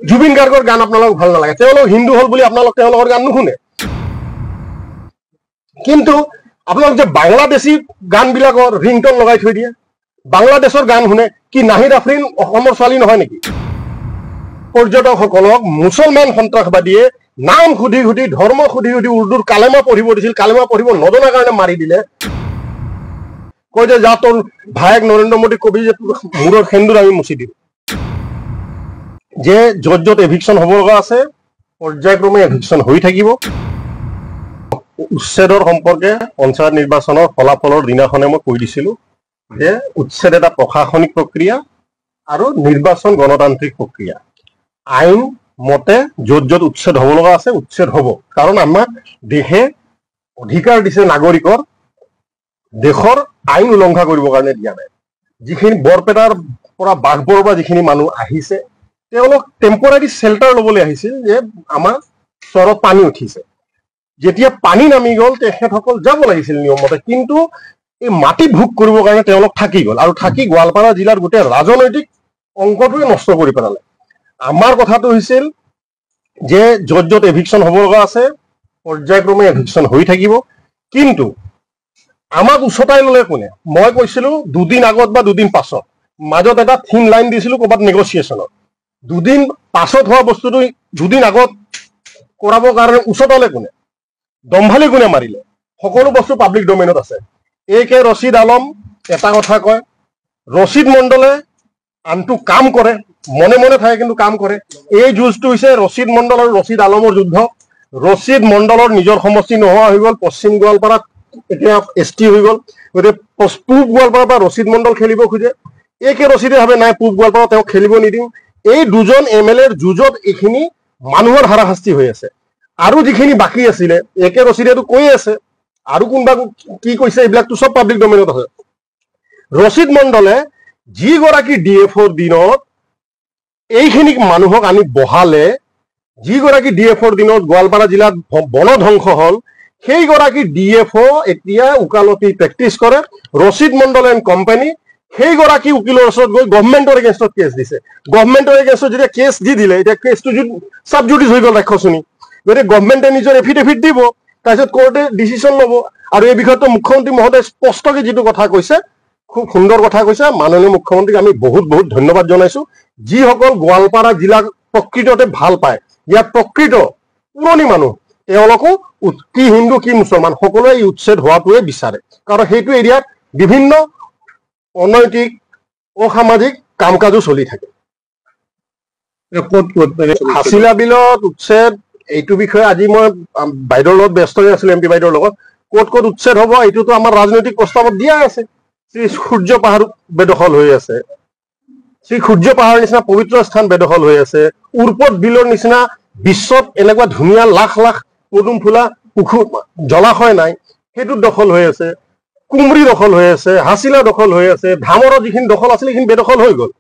জুবিন গাৰ্গৰ গান আপোনালোক ভাল নালাগে, তেওঁলোক হিন্দু হল বুলি আপোনালোক তেওঁলোকৰ গান নুশুনে। কিন্তু আপোনালোক যে বাংলাদেশী গান বিলাকৰ ৰিংটন লগাই থৈ দিয়ে, বাংলাদেশৰ গান শুনে। কি নাহিদ আফৰিন অসমৰ ছোৱালী নহয় নেকি? পৰ্যটকসকলক মুছলমান সন্ত্ৰাসবাদীয়ে নাম সুধি সুধি ধৰ্ম সুধি সুধি উৰ্দুৰ কালেমা পঢ়িব দিছিল, কালেমা পঢ়িব নজনা কাৰণে মাৰি দিলে। কয় যে যা তোৰ ভায়েক নৰেন্দ্ৰ মোদী কবি যে মূৰৰ সেন্দুৰ আমি মুচি দিম। যে য'ত য'ত এভিকশ্যন হ'ব লগা আছে পৰ্যায়ক্ৰমে এভিকশ্যন হৈ থাকিব। উচ্ছেদৰ সম্পৰ্কে পঞ্চায়ত নিৰ্বাচনৰ ফলাফলৰ দিনাখনে মই কৈ দিছিলো যে উচ্ছেদ এটা প্ৰশাসনিক প্ৰক্ৰিয়া আৰু নিৰ্বাচন গণতান্ত্ৰিক প্ৰক্ৰিয়া। আইন মতে য'ত য'ত উচ্ছেদ হ'ব লগা আছে উচ্ছেদ হ'ব, কাৰণ আমাক দেশে অধিকাৰ দিছে নাগৰিকৰ দেশৰ আইন উলংঘা কৰিবৰ কাৰণে দিয়া নাই। যিখিনি বৰপেটাৰ পৰা বাঘবৰ পৰা যিখিনি মানুহ আহিছে তেওঁলোক টেম্পৰাৰী শ্বেল্টাৰ ল'বলৈ আহিছিল যে আমাৰ চৰত পানী উঠিছে। যেতিয়া পানী নামি গ'ল তেখেতসকল যাব লাগিছিল নিয়মমতে, কিন্তু এই মাটি ভোগ কৰিবৰ কাৰণে তেওঁলোক থাকি গ'ল আৰু থাকি গোৱালপাৰা জিলাৰ গোটেই ৰাজনৈতিক অংকটোৱে নষ্ট কৰি পেলালে। আমাৰ কথাটো হৈছিল যে য'ত য'ত এভিকশ্যন হ'ব লগা আছে পৰ্যায়ক্ৰমে এভিকশ্যন হৈ থাকিব। কিন্তু আমাক উচতাই ল'লে কোনে? মই কৈছিলো দুদিন আগত বা দুদিন পাছত, মাজত এটা থিন লাইন দিছিলো ক'ৰবাত নেগচিয়েশ্যনত। দুদিন পাছত হোৱা বস্তুটো দুদিন আগত কৰাবৰ কাৰণে উচতালে কোনে? দম্ভালি কোনে মাৰিলে? সকলো বস্তু পাব্লিক ডমেইনত আছে। কে ৰচিদ আলম এটা কথা কয়, ৰচিদ মণ্ডলে আনটো কাম কৰে, মনে মনে থাকে কিন্তু কাম কৰে। এই যুঁজটো হৈছে ৰচিদ মণ্ডল আৰু ৰচিদ আলমৰ যুদ্ধ। ৰচিদ মণ্ডলৰ নিজৰ সমষ্টি নোহোৱা হৈ গ'ল, পশ্চিম গোৱালপাৰাত এতিয়া ST হৈ গ'ল। গতিকে পূব গোৱালপাৰাৰ পৰা ৰচিদ মণ্ডল খেলিব খোজে, কে ৰচিদে ভাবে নাই পূব গোৱালপাৰা তেওঁক খেলিব নিদিওঁ। এই দুজন MLAৰ যুঁজত এইখিনি মানুহৰ হাৰাশাস্তি হৈ আছে। আৰু যিখিনি বাকী আছিলে কে ৰচিদেতো কৈ আছে, আৰু কোনোবা কি কৈছে এইবিলাকতো চব পাব্লিক ডমেইনত আছে। ৰচিদ মণ্ডলে যিগৰাকী DFOৰ দিনত এইখিনিক মানুহক আনি বহালে, যিগৰাকী DFOৰ দিনত গোৱালপাৰা জিলাত বনধ্বংস হল, সেইগৰাকী DFO এতিয়া উকালতি প্ৰেক্টিচ কৰে। ৰচিদ মণ্ডল এণ্ড কোম্পানী সেইগৰাকী উকিলৰ ওচৰত গৈ গভৰ্ণমেণ্টৰ এগেইনষ্টত কেছ দিছে। গভৰ্ণমেণ্টৰ এগেইনষ্টত যেতিয়া কেছ দি দিলে, এতিয়া কেছটো চাব জুডিচ হৈ গ'ল ৰাক্ষসনী। গতিকে গভৰ্ণমেণ্টে নিজৰ এফিডেভিট দিব, তাৰপিছত কোৰ্টে ডিচিশ্যন ল'ব। আৰু এই বিষয়টো মুখ্যমন্ত্ৰী মহোদয় স্পষ্টকৈ যিটো কথা কৈছে, খুব সুন্দৰ কথা কৈছে। মাননীয় মুখ্যমন্ত্ৰীক আমি বহুত বহুত ধন্যবাদ জনাইছো। যিসকল গোৱালপাৰা জিলাক প্ৰকৃততে ভাল পায়, ইয়াত প্ৰকৃত পুৰণি মানুহ, তেওঁলোকো কি হিন্দু কি মুছলমান সকলোৱে এই উচ্ছেদ হোৱাটোৱে বিচাৰে। কাৰণ সেইটো এৰিয়াত বিভিন্ন অনৈতিক অসামাজিক কাম কাজো চলি থাকে। হাছিলা বিলত উচ্ছেদ এইটো বিষয়ে আজি মই বাইদেউৰ লগত ব্যস্ত হৈ আছিলো, MP বাইদেউৰ লগত। ক'ত ক'ত উচ্ছেদ হ'ব এইটোতো আমাৰ ৰাজনৈতিক প্ৰস্তাৱত দিয়া আছে। শ্ৰী সূৰ্য পাহাৰ বেদখল হৈ আছে, শ্ৰী সূৰ্য পাহাৰ নিচিনা পবিত্ৰ স্থান বেদখল হৈ আছে, উৰ্পদ বিলৰ নিচিনা বিশ্বত এনেকুৱা ধুনীয়া লাখ লাখ পদুম ফুলা জলাশয় নাই, সেইটোত দখল হৈ আছে। কুমৰি দখল হৈ আছে, হাছিলা দখল হৈ আছে, ধামৰৰ যিখিনি দখল আছিল সেইখিনি বেদখল হৈ গ'ল।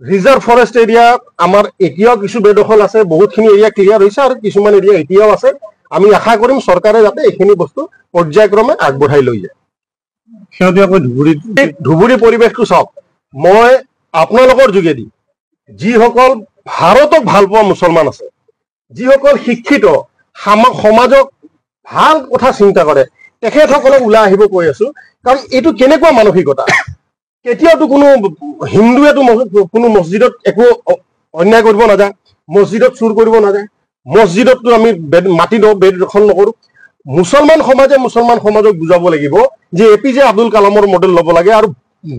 ৰিজাৰ্ভ ফৰেষ্ট এৰিয়া আমাৰ এতিয়াও কিছু বেদখল আছে, বহুতখিনি এৰিয়া ক্লিয়াৰ হৈছে আৰু কিছুমান এৰিয়া এতিয়াও আছে। আমি আশা কৰিম চৰকাৰে যাতে এইখিনি বস্তু পৰ্যায়ক্ৰমে আগবঢ়াই লৈ যায়। ধুবুৰী পৰিৱেশটো চাওক, মই আপোনালোকৰ যোগেদি যিসকল ভাৰতক ভাল পোৱা মুছলমান আছে, যিসকল শিক্ষিত সমাজক ভাল কথা চিন্তা কৰে, তেখেতসকলক ওলাই আহিব কৈ আছো। কাৰণ এইটো কেনেকুৱা মানসিকতা? কেতিয়াওতো কোনো হিন্দুৱেতো কোনো মছজিদত একো অন্যায় কৰিব নাযায়, মছজিদত চুৰ কৰিব নাযায়, মছজিদততো আমি মাটি বেদ দখল নকৰো। মুছলমান সমাজক বুজাব লাগিব যে APJ আব্দুল কালামৰ মডেল ল'ব লাগে আৰু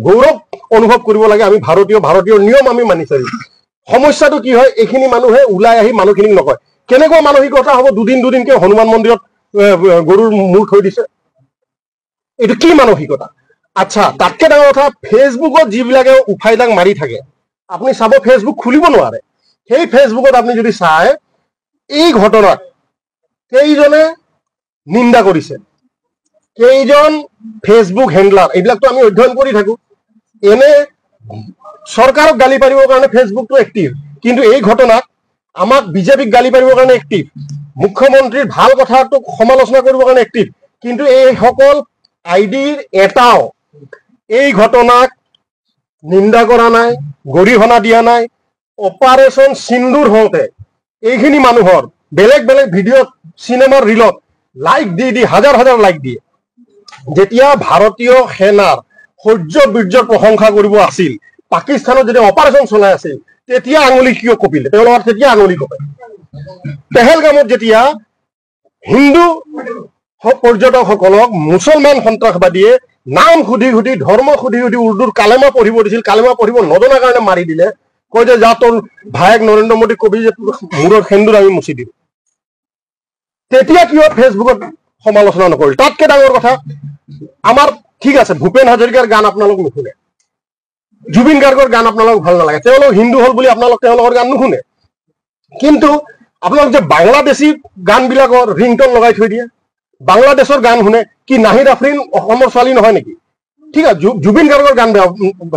গৌৰৱ অনুভৱ কৰিব লাগে আমি ভাৰতীয় নিয়ম আমি মানি চলিম। সমস্যাটো কি হয়, এইখিনি মানুহে ওলাই আহি মানুহখিনিক নকয়। কেনেকুৱা মানসিকতা হ'ব? দুদিনকে হনুমান মন্দিৰত গৰুৰ মূৰ থৈ দিছে, এইটো কি মানসিকতা? আচ্ছা, তাতকে ডাঙৰ কথা, ফেচবুকত যিবিলাকে উফাইদাং মাৰি থাকে, আপুনি চাব ফেচবুক খুলিব নোৱাৰে। সেই ফেচবুকত আপুনি যদি চায়, এই ঘটনাত কেইজনে নিন্দা কৰিছে, কেইজন ফেচবুক হেণ্ডলাৰ, এইবিলাকতো আমি অধ্যয়ন কৰি থাকো। এনে চৰকাৰক গালি পাৰিবৰ কাৰণে ফেচবুকটো এক্টিভ, কিন্তু এই ঘটনাত আমাক বিজেপিক গালি পাৰিবৰ কাৰণে এক্টিভ, মুখ্যমন্ত্ৰীৰ ভাল কথাটোক সমালোচনা কৰিবৰ কাৰণে এক্টিভ। কিন্তু এইসকল আইডিৰ এটাও এই ঘটনাক নিন্দা কৰা নাই, গৰিহণা দিয়া নাই, অপাৰেশ্যন সিন্দুৰ হওঁতে এইখিনি মানুহৰ বেলেগ বেলেগ ভিডিঅ'ত চিনেমাৰ ৰিলত লাইক দি হাজাৰ হাজাৰ লাইক দিয়ে। যেতিয়া ভাৰতীয় সেনাৰ শৌৰ্য বীৰ্যৰ প্ৰশংসা কৰিব আছিল, পাকিস্তানত যেতিয়া অপাৰেশ্যন চলাই আছিল, তেতিয়া আঙুলি কিয় কপিলে? তেওঁলোকৰ তেতিয়া আঙুলি কপে। পেহেলগামত যেতিয়া হিন্দু পৰ্যটকসকলক মুছলমান সন্ত্ৰাসবাদীয়ে নাম সুধি সুধি ধৰ্ম সুধি সুধি উৰ্দুৰ কালেমা পঢ়িব দিছিল, কালেমা পঢ়িব নজনাৰ কাৰণে মাৰি দিলে, কয় যে যা তোৰ ভায়েক নৰেন্দ্ৰ মোদীক কবি যে মূৰৰ সেন্দুৰ আমি মুচি দিম। তেতিয়া কিয় ফেচবুকত সমালোচনা নকৰিল? তাতকে ডাঙৰ কথা, আমাৰ ঠিক আছে ভূপেন হাজৰিকাৰ গান আপোনালোক নুশুনে, জুবিন গাৰ্গৰ গান আপোনালোক ভাল নালাগে, তেওঁলোক হিন্দু হল বুলি আপোনালোক তেওঁলোকৰ গান নুশুনে, কিন্তু আপোনালোক যে বাংলাদেশী গানবিলাকৰ ৰিংটন লগাই থৈ দিয়ে, বাংলাদেশৰ গান শুনে, কি নাহিদ আফৰিন অসমৰ ছোৱালী নহয় নেকি? ঠিক আছে, জুবিন গাৰ্গৰ গান বেয়া,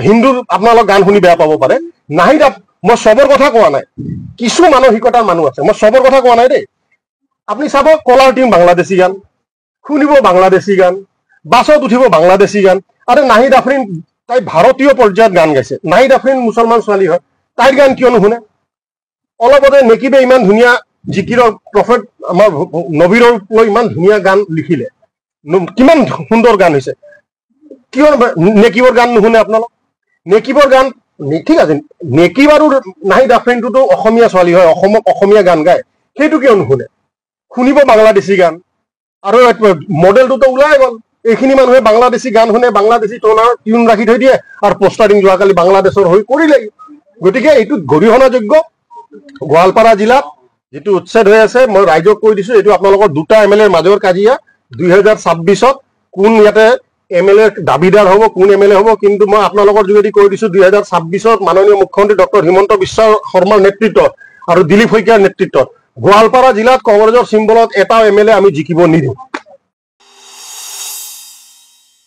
হিন্দুৰ আপোনালোক গান শুনি বেয়া পাব পাৰে, নাহিদ মই চবৰ কথা কোৱা নাই, কিছু মানসিকতাৰ মানুহ আছে, মই চবৰ কথা কোৱা নাই দেই। আপুনি চাব কলাৰ টিম বাংলাদেশী গান শুনিব, বাংলাদেশী গান, বাছত উঠিব বাংলাদেশী গান। আৰু নাহিদ আফৰিন তাই ভাৰতীয় পৰ্যায়ত গান গাইছে, নাহিদ আফৰিন মুছলমান ছোৱালী হয়, তাইৰ গান কিয় নুশুনে? অলপতে নেকিবে ইমান ধুনীয়া জিকিৰৰ প্ৰফেট আমাৰ নবীৰৰ লৈ ইমান ধুনীয়া গান লিখিলে, কিমান সুন্দৰ গান হৈছে, কিয় নেকিবৰ গান নুশুনে আপোনালোক? নেকিবৰ গান ঠিক আছে, নেকিব আৰু নাহিদ আফৰিনটোতো অসমীয়া ছোৱালী হয়, অসমত অসমীয়া গান গায়, সেইটো কিয় নুশুনে? শুনিব বাংলাদেশী গান। আৰু মডেলটোতো ওলাই গ'ল, এইখিনি মানুহে বাংলাদেশী গান শুনে, বাংলাদেশী টিউন ৰাখি থৈ দিয়ে, আৰু পোষ্টাৰিং যোৱাকালি বাংলাদেশৰ হৈ কৰিলে। গতিকে এইটো গৰিহণাযোগ্য। গোৱালপাৰা জিলাত যেটো উচ্ছেদ হৈ আছে, মই ৰাইজক কৈ দিছো, এইটো আপোনালোকৰ দুটা এমএলএৰ মাজৰ কাজিয়া। 2026ত কোন ইয়াতে এমএলএ দাবিদাৰ হ'ব, কোন এমএলএ হ'ব, কিন্তু মই আপোনালোকৰ যোগেদি কৈ দিছো 2026ত মাননীয় মুখ্যমন্ত্ৰী ডক্টৰ হিমন্ত বিশ্ব শৰ্মাৰ নেতৃত্বত আৰু দিলীপ শইকীয়াৰ নেতৃত্বত গোৱালপাৰা জিলাত কংগ্ৰেছৰ চিম্বলত এটা এমএলএ আমি জিকিব নিদিওঁ।